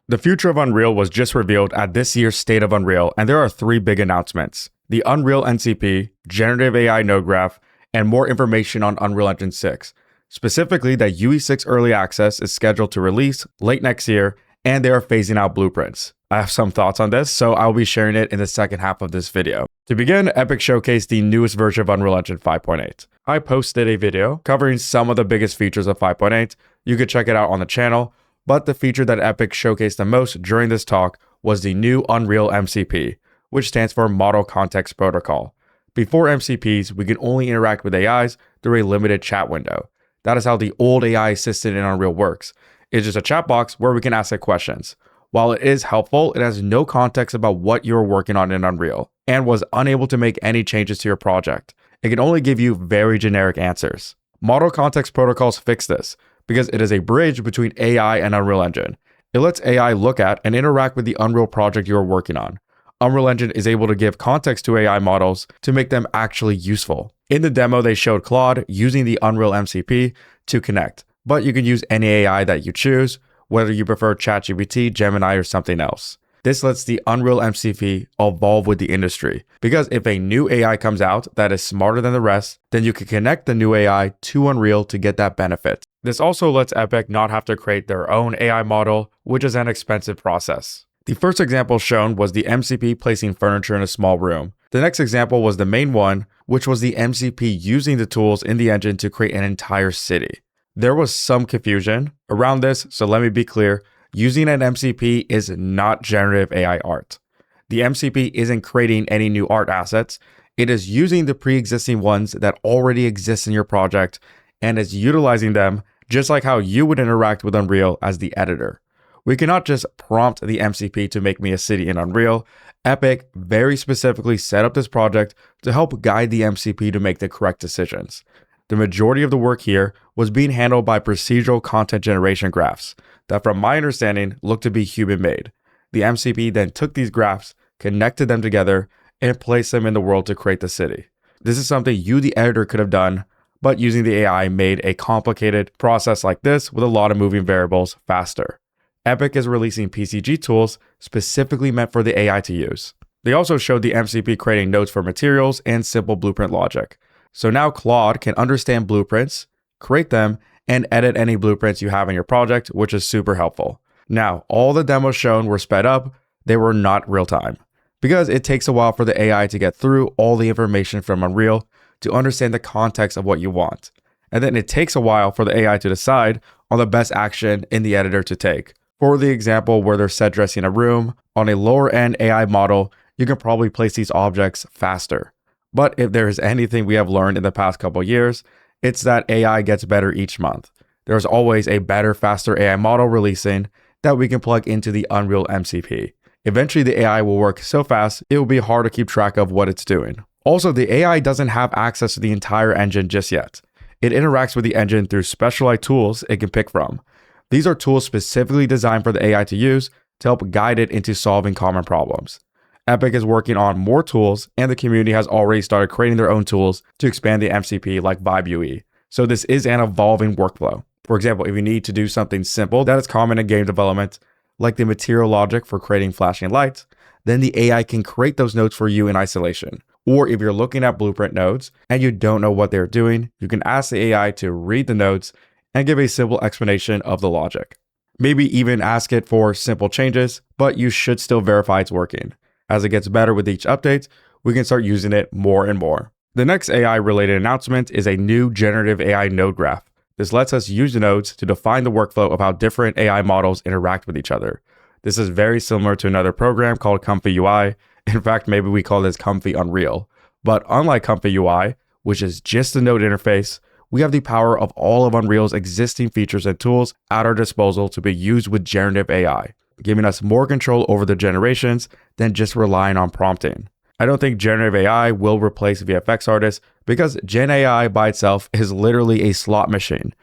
The future of Unreal was just revealed at this year's State of Unreal, and there are three big announcements: the Unreal MCP, Generative AI Node Graph, and more information on Unreal Engine 6. Specifically, that UE6 Early Access is scheduled to release late next year, and they are phasing out blueprints. I have some thoughts on this, so I'll be sharing it in the second half of this video. To begin, Epic showcased the newest version of Unreal Engine 5.8. I posted a video covering some of the biggest features of 5.8. You could check it out on the channel, but the feature that Epic showcased the most during this talk was the new Unreal MCP, which stands for Model Context Protocol. Before MCPs, we could only interact with AIs through a limited chat window. That is how the old AI assistant in Unreal works. It's just a chat box where we can ask it questions. While it is helpful, it has no context about what you're working on in Unreal and was unable to make any changes to your project. It can only give you very generic answers. Model Context Protocols fix this because it is a bridge between AI and Unreal Engine. It lets AI look at and interact with the Unreal project you are working on. Unreal Engine is able to give context to AI models to make them actually useful. In the demo, they showed Claude using the Unreal MCP to connect, but you can use any AI that you choose, whether you prefer ChatGPT, Gemini, or something else. This lets the Unreal MCP evolve with the industry, because if a new AI comes out that is smarter than the rest, then you can connect the new AI to Unreal to get that benefit. This also lets Epic not have to create their own AI model, which is an expensive process. The first example shown was the MCP placing furniture in a small room. The next example was the main one, which was the MCP using the tools in the engine to create an entire city. There was some confusion around this, so let me be clear. Using an MCP is not generative AI art. The MCP isn't creating any new art assets. It is using the pre-existing ones that already exist in your project and is utilizing them just like how you would interact with Unreal as the editor. We cannot just prompt the MCP to make me a city in Unreal. Epic very specifically set up this project to help guide the MCP to make the correct decisions. The majority of the work here was being handled by procedural content generation graphs that, from my understanding, looked to be human-made. The MCP then took these graphs, connected them together, and placed them in the world to create the city. This is something you, the editor, could have done, but using the AI made a complicated process like this with a lot of moving variables faster. Epic is releasing PCG tools specifically meant for the AI to use. They also showed the MCP creating nodes for materials and simple blueprint logic. So now Claude can understand blueprints, create them, and edit any blueprints you have in your project, which is super helpful. Now, all the demos shown were sped up. They were not real time because it takes a while for the AI to get through all the information from Unreal to understand the context of what you want. And then it takes a while for the AI to decide on the best action in the editor to take. For the example where they're set dressing a room, on a lower end AI model, you can probably place these objects faster. But if there is anything we have learned in the past couple years, it's that AI gets better each month. There's always a better, faster AI model releasing that we can plug into the Unreal MCP. Eventually, the AI will work so fast, it will be hard to keep track of what it's doing. Also, the AI doesn't have access to the entire engine just yet. It interacts with the engine through specialized tools it can pick from. These are tools specifically designed for the AI to use to help guide it into solving common problems. Epic is working on more tools, and the community has already started creating their own tools to expand the MCP like Vibe UE. So this is an evolving workflow. For example, if you need to do something simple that is common in game development, like the material logic for creating flashing lights, then the AI can create those nodes for you in isolation. Or if you're looking at blueprint nodes and you don't know what they're doing, you can ask the AI to read the nodes and give a simple explanation of the logic. Maybe even ask it for simple changes, but you should still verify it's working. As it gets better with each update, we can start using it more and more. The next AI-related announcement is a new Generative AI Node Graph. This lets us use the nodes to define the workflow of how different AI models interact with each other. This is very similar to another program called Comfy UI. In fact, maybe we call this Comfy Unreal. But unlike Comfy UI, which is just a node interface, we have the power of all of Unreal's existing features and tools at our disposal to be used with generative AI, giving us more control over the generations than just relying on prompting. I don't think generative AI will replace VFX artists because Gen AI by itself is literally a slot machine.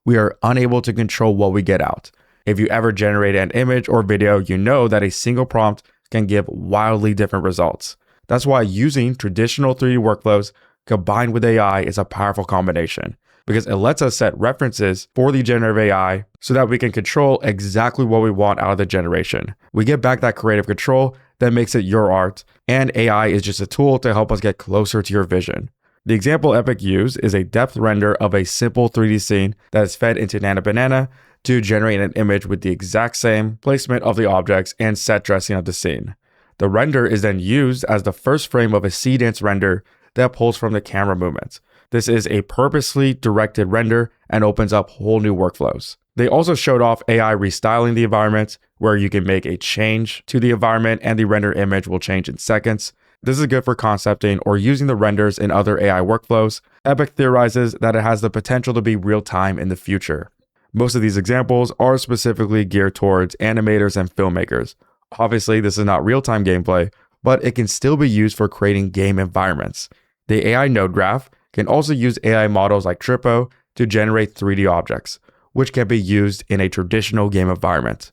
We are unable to control what we get out. If you ever generate an image or video, you know that a single prompt can give wildly different results. That's why using traditional 3D workflows combined with AI is a powerful combination, because it lets us set references for the generative AI so that we can control exactly what we want out of the generation. We get back that creative control that makes it your art, and AI is just a tool to help us get closer to your vision. The example Epic used is a depth render of a simple 3D scene that is fed into Nano Banana to generate an image with the exact same placement of the objects and set dressing of the scene. The render is then used as the first frame of a sea dance render that pulls from the camera movements. This is a purposely directed render and opens up whole new workflows. They also showed off AI restyling the environment, where you can make a change to the environment and the render image will change in seconds. This is good for concepting or using the renders in other AI workflows. Epic theorizes that it has the potential to be real-time in the future. Most of these examples are specifically geared towards animators and filmmakers. Obviously, this is not real-time gameplay, but it can still be used for creating game environments. The AI Node Graph can also use AI models like Tripo to generate 3D objects, which can be used in a traditional game environment.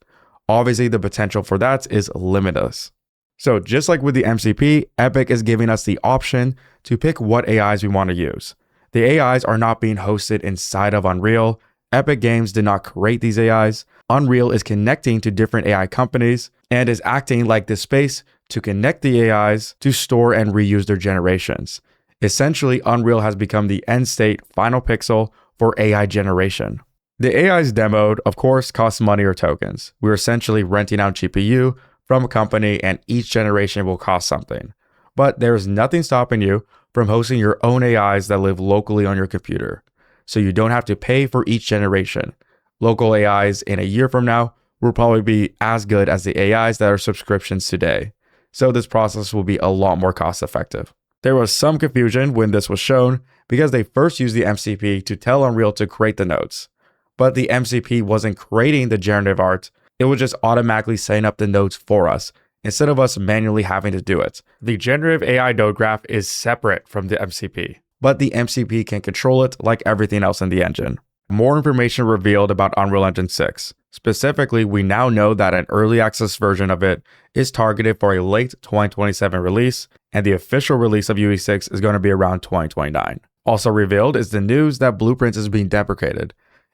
Obviously, the potential for that is limitless. So just like with the MCP, Epic is giving us the option to pick what AIs we want to use. The AIs are not being hosted inside of Unreal. Epic Games did not create these AIs. Unreal is connecting to different AI companies and is acting like the space to connect the AIs to store and reuse their generations. Essentially, Unreal has become the end state final pixel for AI generation. The AIs demoed, of course, cost money or tokens. We're essentially renting out GPU from a company and each generation will cost something. But there's nothing stopping you from hosting your own AIs that live locally on your computer. So you don't have to pay for each generation. Local AIs in a year from now will probably be as good as the AIs that are subscriptions today. So this process will be a lot more cost effective. There was some confusion when this was shown because they first used the MCP to tell Unreal to create the nodes. But the MCP wasn't creating the generative art, it was just automatically setting up the nodes for us, instead of us manually having to do it. The Generative AI Node Graph is separate from the MCP, but the MCP can control it like everything else in the engine. More information revealed about Unreal Engine 6. Specifically, we now know that an early access version of it is targeted for a late 2027 release, and the official release of UE6 is going to be around 2029. Also revealed is the news that Blueprints is being deprecated,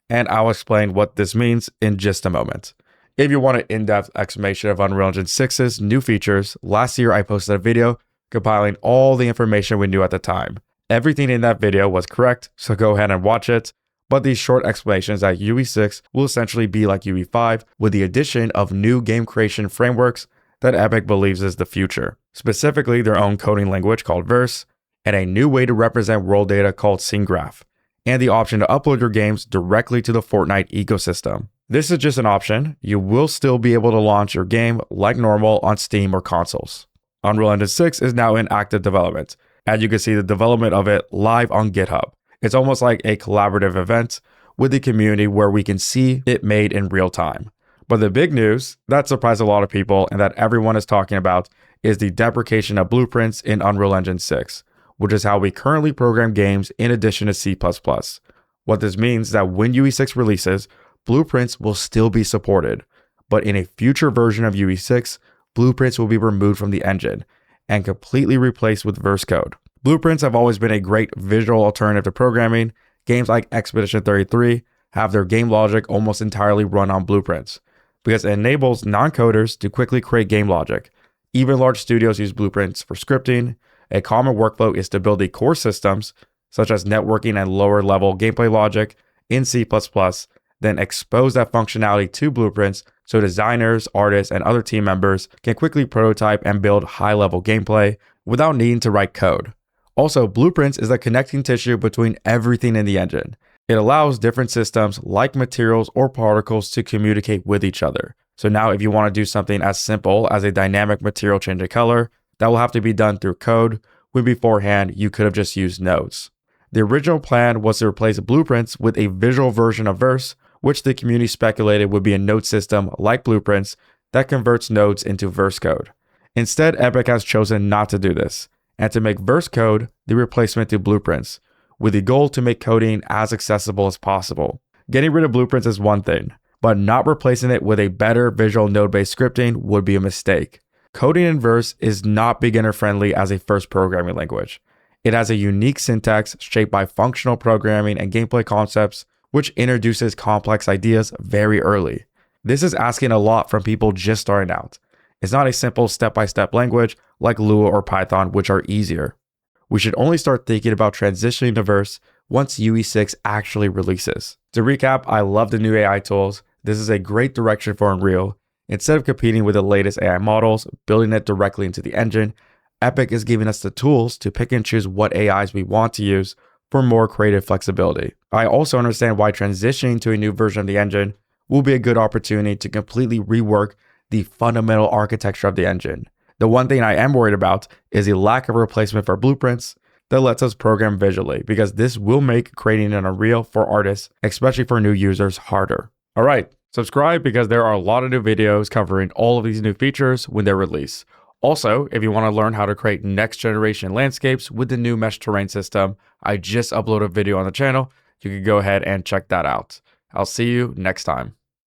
and I'll explain what this means in just a moment. If you want an in-depth explanation of Unreal Engine 6's new features, last year I posted a video compiling all the information we knew at the time. Everything in that video was correct, so go ahead and watch it. But these short explanations that UE6 will essentially be like UE5 with the addition of new game creation frameworks that Epic believes is the future. Specifically, their own coding language called Verse, and a new way to represent world data called Scene Graph, and the option to upload your games directly to the Fortnite ecosystem. This is just an option. You will still be able to launch your game like normal on Steam or consoles. Unreal Engine 6 is now in active development, and you can see the development of it live on GitHub. It's almost like a collaborative event with the community where we can see it made in real time. But the big news that surprised a lot of people and that everyone is talking about is the deprecation of blueprints in Unreal Engine 6, which is how we currently program games in addition to C++. What this means is that when UE6 releases, blueprints will still be supported, but in a future version of UE6, blueprints will be removed from the engine and completely replaced with verse code. Blueprints have always been a great visual alternative to programming. Games like Expedition 33 have their game logic almost entirely run on blueprints because it enables non-coders to quickly create game logic. Even large studios use blueprints for scripting. A common workflow is to build the core systems, such as networking and lower level gameplay logic in C++, then expose that functionality to blueprints so designers, artists, and other team members can quickly prototype and build high-level gameplay without needing to write code. Also, blueprints is the connecting tissue between everything in the engine. It allows different systems like materials or particles to communicate with each other. So now if you want to do something as simple as a dynamic material change of color, that will have to be done through code, when beforehand you could have just used nodes. The original plan was to replace blueprints with a visual version of Verse, which the community speculated would be a node system like blueprints that converts nodes into verse code. Instead, Epic has chosen not to do this, and to make verse code the replacement to blueprints, with the goal to make coding as accessible as possible. Getting rid of blueprints is one thing, but not replacing it with a better visual node-based scripting would be a mistake. Coding in Verse is not beginner-friendly as a first programming language. It has a unique syntax shaped by functional programming and gameplay concepts, which introduces complex ideas very early. This is asking a lot from people just starting out. It's not a simple step-by-step language like Lua or Python, which are easier. We should only start thinking about transitioning to Verse once UE6 actually releases. To recap, I love the new AI tools. This is a great direction for Unreal. Instead of competing with the latest AI models, building it directly into the engine, Epic is giving us the tools to pick and choose what AIs we want to use for more creative flexibility. I also understand why transitioning to a new version of the engine will be a good opportunity to completely rework the fundamental architecture of the engine. The one thing I am worried about is the lack of replacement for blueprints that lets us program visually, because this will make creating an Unreal for artists, especially for new users, harder. All right, subscribe because there are a lot of new videos covering all of these new features when they release. Also, if you want to learn how to create next generation landscapes with the new mesh terrain system, I just uploaded a video on the channel. You can go ahead and check that out. I'll see you next time.